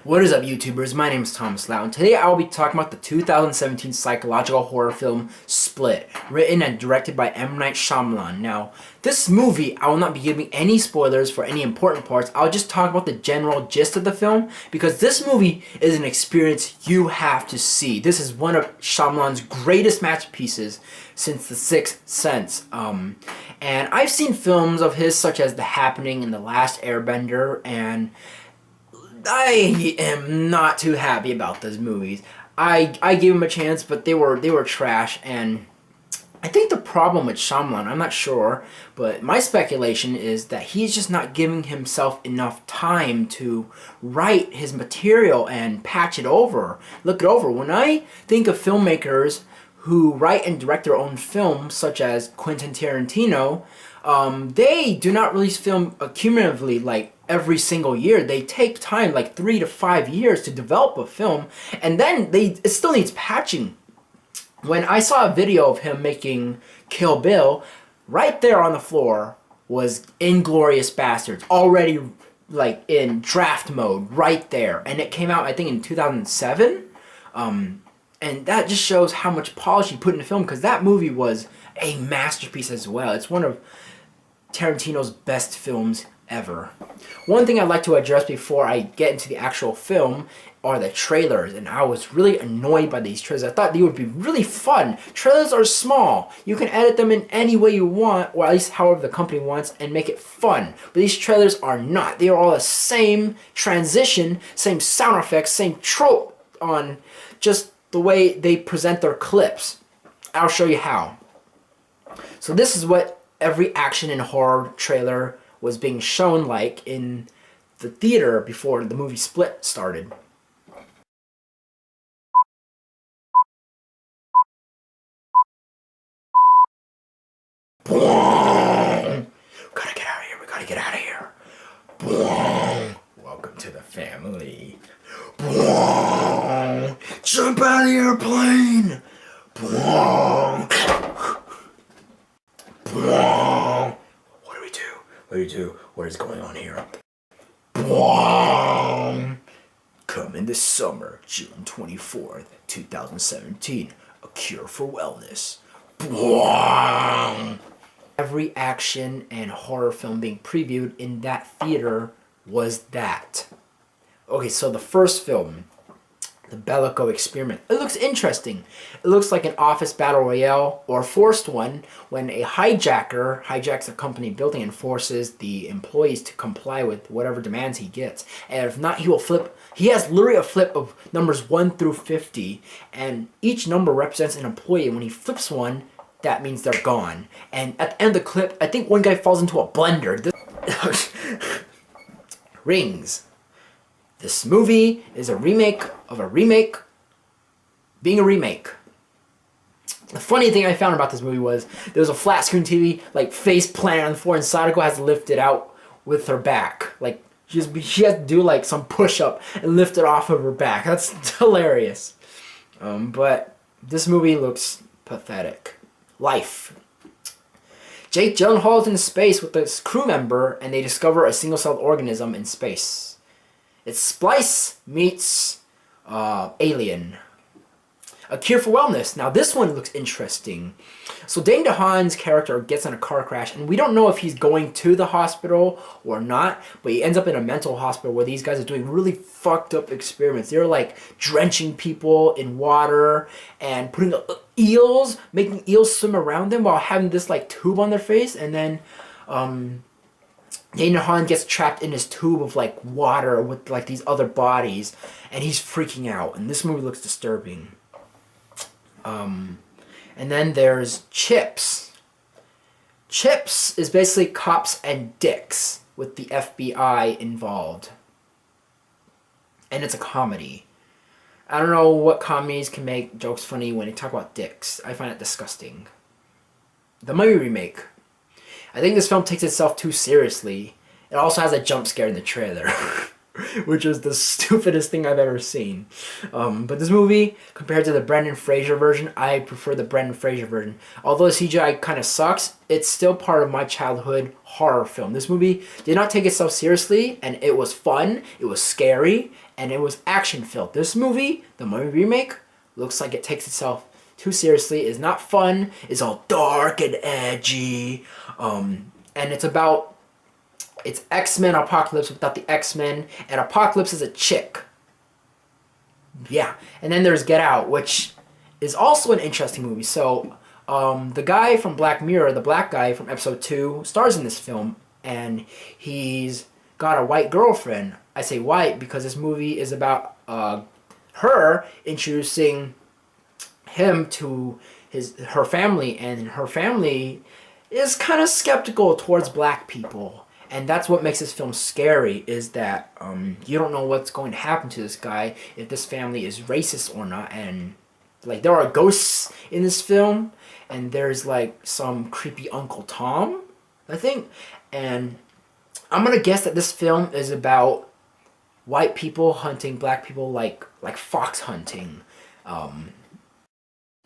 What is up, YouTubers? My name is Thomas Lau, and today I will be talking about the 2017 psychological horror film Split, written and directed by M.Night Shyamalan. Now, this movie, I will not be giving any spoilers for any important parts. I'll just talk about the general gist of the film, because this movie is an experience you have to see. This is one of Shyamalan's greatest masterpieces since The Sixth Sense. And I've seen films of his such as The Happening and The Last Airbender, and I am not too happy about those movies. I gave them a chance, but they were trash, and I think the problem with Shyamalan, I'm not sure, but my speculation is that he's just not giving himself enough time to write his material and patch it over, look it over. When I think of filmmakers who write and direct their own films, such as Quentin Tarantino, they do not release film accumulatively like every single year. They take time, like 3 to 5 years, to develop a film, and then it still needs patching. When I saw a video of him making Kill Bill, right there on the floor was Inglourious Basterds, already like in draft mode, right there, and it came out I think in 2007. And that just shows how much polish he put in the film, because that movie was a masterpiece as well. It's one of Tarantino's best films ever. One thing I'd like to address before I get into the actual film are the trailers, and I was really annoyed by these trailers. I thought they would be really fun. Trailers are small. You can edit them in any way you want, or at least however the company wants, and make it fun. But these trailers are not. They are all the same transition, same sound effects, same trope on just the way they present their clips. I'll show you how. So this is what every action and horror trailer was being shown like in the theater before the movie Split started. Boom! Gotta get out of here, we gotta get out of here. Boom! Welcome to the family. Boom! Jump out of the airplane! Boom! Boom! What do you do? What is going on here? Boom! Coming this summer, June 24th, 2017. A Cure for Wellness. Boom! Every action and horror film being previewed in that theater was that. Okay, so the first film, The Bellico Experiment. It looks interesting. It looks like an office battle royale, or a forced one, when a hijacker hijacks a company building and forces the employees to comply with whatever demands he gets. And if not, he will flip. He has literally a flip of numbers 1 through 50, and each number represents an employee. When he flips one, that means they're gone. And at the end of the clip, I think one guy falls into a blender. Rings. This movie is a remake of a remake being a remake. The funny thing I found about this movie was there was a flat screen TV, like face planted on the floor, and Sadako has to lift it out with her back. Like she has to do like some push up and lift it off of her back. That's hilarious. But this movie looks pathetic. Life. Jake Gyllenhaal is in space with this crew member, and they discover a single-celled organism in space. It's Splice meets Alien. A Cure for Wellness. Now this one looks interesting. So Dane DeHaan's character gets in a car crash, and we don't know if he's going to the hospital or not, but he ends up in a mental hospital where these guys are doing really fucked up experiments. They're like drenching people in water and putting making eels swim around them while having this like tube on their face, and then Dane DeHaan gets trapped in his tube of like water with like these other bodies, and he's freaking out, and this movie looks disturbing. And then there's Chips. Chips is basically cops and dicks with the FBI involved. And it's a comedy. I don't know what comedies can make jokes funny when they talk about dicks. I find it disgusting. The Mummy remake. I think this film takes itself too seriously. It also has a jump scare in the trailer. which was the stupidest thing I've ever seen. But this movie, compared to the Brendan Fraser version, I prefer the Brendan Fraser version. Although CGI kind of sucks, it's still part of my childhood horror film. This movie did not take itself seriously, and it was fun, it was scary, and it was action-filled. This movie, the Mummy remake, looks like it takes itself too seriously, is not fun, is all dark and edgy, and it's X-Men Apocalypse without the X-Men, and Apocalypse is a chick. Yeah, and then there's Get Out, which is also an interesting movie. So, the guy from Black Mirror, the black guy from episode 2, stars in this film, and he's got a white girlfriend. I say white because this movie is about her introducing him to her family, and her family is kind of skeptical towards black people. And that's what makes this film scary, is that you don't know what's going to happen to this guy, if this family is racist or not. And like, there are ghosts in this film, and there's like some creepy Uncle Tom, I think. And I'm gonna guess that this film is about white people hunting black people like fox hunting.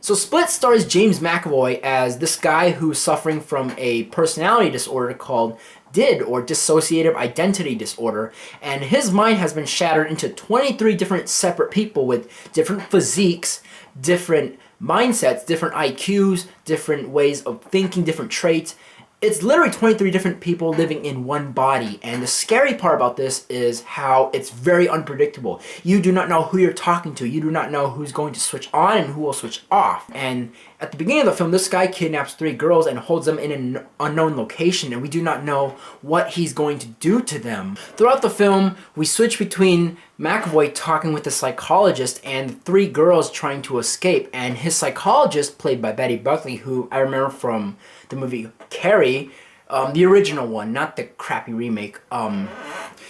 So Split stars James McAvoy as this guy who's suffering from a personality disorder called DID, or dissociative identity disorder, and his mind has been shattered into 23 different separate people with different physiques, different mindsets, different IQs, different ways of thinking, different traits. It's literally 23 different people living in one body, and the scary part about this is how it's very unpredictable. You do not know who you're talking to, you do not know who's going to switch on and who will switch off. And at the beginning of the film, this guy kidnaps 3 girls and holds them in an unknown location, and we do not know what he's going to do to them. Throughout the film, we switch between McAvoy talking with the psychologist and 3 girls trying to escape, and his psychologist, played by Betty Buckley, who I remember from the movie Carrie, the original one, not the crappy remake.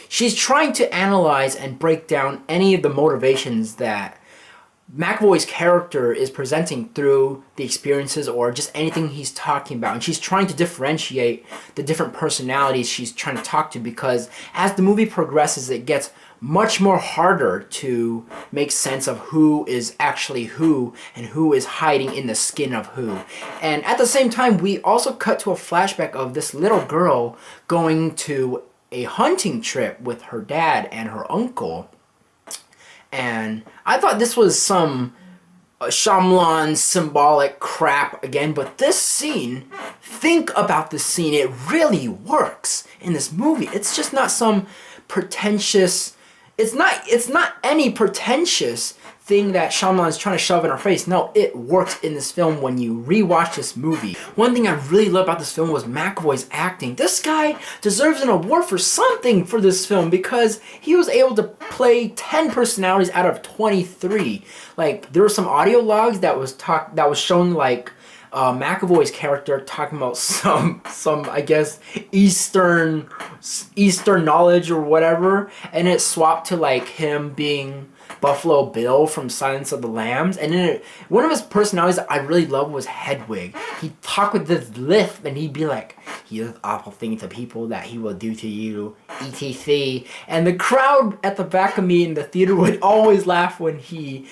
She's trying to analyze and break down any of the motivations that McAvoy's character is presenting through the experiences or just anything he's talking about. And she's trying to differentiate the different personalities she's trying to talk to, because as the movie progresses, it gets much more harder to make sense of who is actually who and who is hiding in the skin of who. And at the same time, we also cut to a flashback of this little girl going to a hunting trip with her dad and her uncle. And I thought this was some Shyamalan symbolic crap again, but this scene, think about this scene, it really works in this movie. It's just not some pretentious, it's not any pretentious thing that Shyamalan is trying to shove in our face. No, it works in this film when you rewatch this movie. One thing I really love about this film was McAvoy's acting. This guy deserves an award for something for this film, because he was able to play 10 personalities out of 23. Like, there were some audio logs that was showing like McAvoy's character talking about some I guess Eastern knowledge or whatever, and it swapped to like him being Buffalo Bill from Silence of the Lambs. And then one of his personalities that I really loved was Hedwig. He'd talk with this lisp, and he'd be like, he does awful things to people that he will do to you, etc. And the crowd at the back of me in the theater would always laugh when he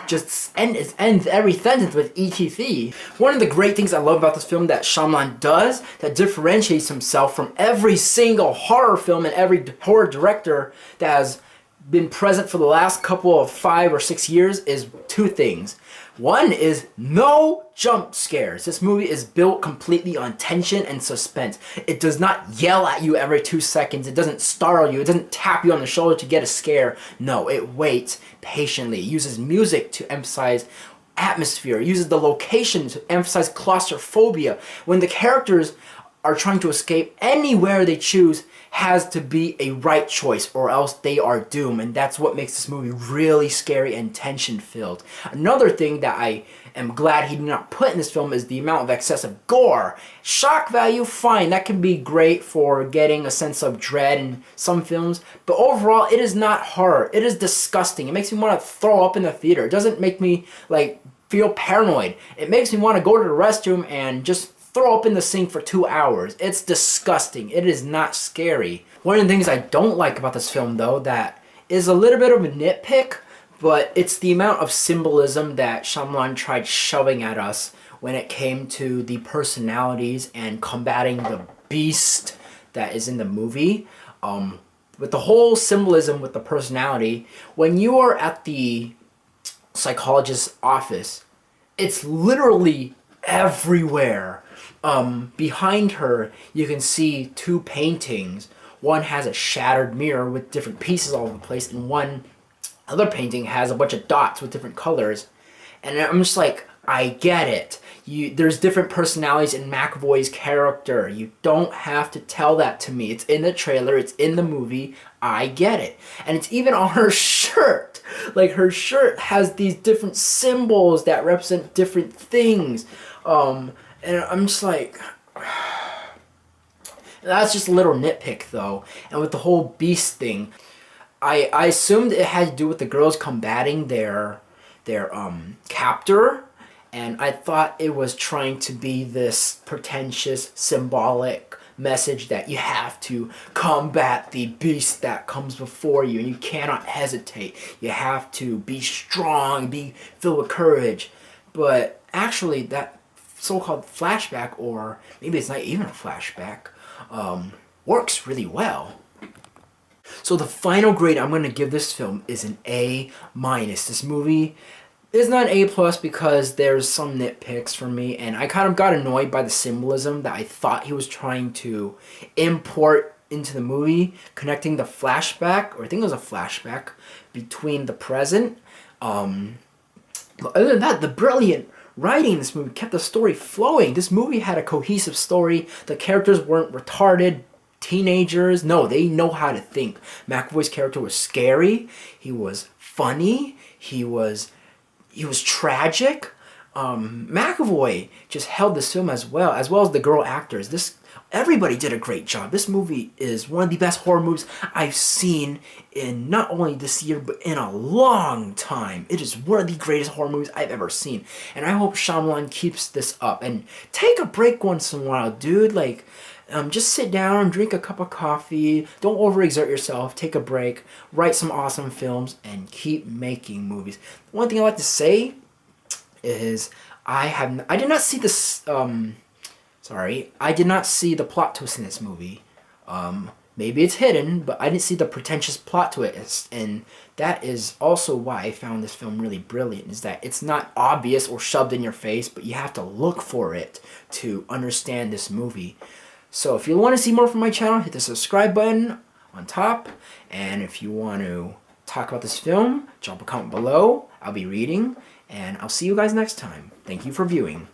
just ends every sentence with etc. One of the great things I love about this film that Shyamalan does that differentiates himself from every single horror film and every horror director that has been present for the last couple of 5 or 6 years is 2 things. One is no jump scares. This movie is built completely on tension and suspense. It does not yell at you every 2 seconds. It doesn't startle you. It doesn't tap you on the shoulder to get a scare. No, it waits patiently. It uses music to emphasize atmosphere. It uses the location to emphasize claustrophobia. When the characters are trying to escape, anywhere they choose has to be a right choice, or else they are doomed. And that's what makes this movie really scary and tension-filled. Another thing that I am glad he did not put in this film is the amount of excessive gore. Shock value, fine, that can be great for getting a sense of dread in some films, but overall it is not horror. It is disgusting. It makes me want to throw up in the theater. It doesn't make me like feel paranoid. It makes me want to go to the restroom and just throw up in the sink for 2 hours. It's disgusting. It is not scary. One of the things I don't like about this film, though, that is a little bit of a nitpick, but it's the amount of symbolism that Shyamalan tried shoving at us when it came to the personalities and combating the beast that is in the movie. With the whole symbolism with the personality, when you are at the psychologist's office, it's literally everywhere. Behind her, you can see two paintings. One has a shattered mirror with different pieces all over the place, and one other painting has a bunch of dots with different colors. And I'm just like, I get it. There's different personalities in McAvoy's character. You don't have to tell that to me. It's in the trailer. It's in the movie. I get it. And it's even on her shirt. Like, her shirt has these different symbols that represent different things. And I'm just like... That's just a little nitpick, though. And with the whole beast thing, I assumed it had to do with the girls combating their captor, and I thought it was trying to be this pretentious, symbolic message that you have to combat the beast that comes before you, and you cannot hesitate. You have to be strong, be filled with courage. But actually, that so-called flashback, or maybe it's not even a flashback, works really well. So the final grade I'm going to give this film is an A-. This movie is not an A+ because there's some nitpicks for me, and I kind of got annoyed by the symbolism that I thought he was trying to import into the movie, connecting the flashback, or I think it was a flashback, between the present. But other than that, the brilliant writing in this movie kept the story flowing. This movie had a cohesive story. The characters weren't retarded teenagers. No, they know how to think. McAvoy's character was scary. He was funny. He was tragic. McAvoy just held this film as well as the girl actors. Everybody did a great job. This movie is one of the best horror movies I've seen in not only this year, but in a long time. It is one of the greatest horror movies I've ever seen. And I hope Shyamalan keeps this up. And take a break once in a while, dude. Like, just sit down, drink a cup of coffee, don't overexert yourself, take a break, write some awesome films, and keep making movies. One thing I like to say is I did not see this, I did not see the plot twist in this movie. Maybe it's hidden, but I didn't see the pretentious plot to it. And that is also why I found this film really brilliant, is that it's not obvious or shoved in your face, but you have to look for it to understand this movie. So if you want to see more from my channel, hit the subscribe button on top. And if you want to talk about this film, drop a comment below. I'll be reading. And I'll see you guys next time. Thank you for viewing.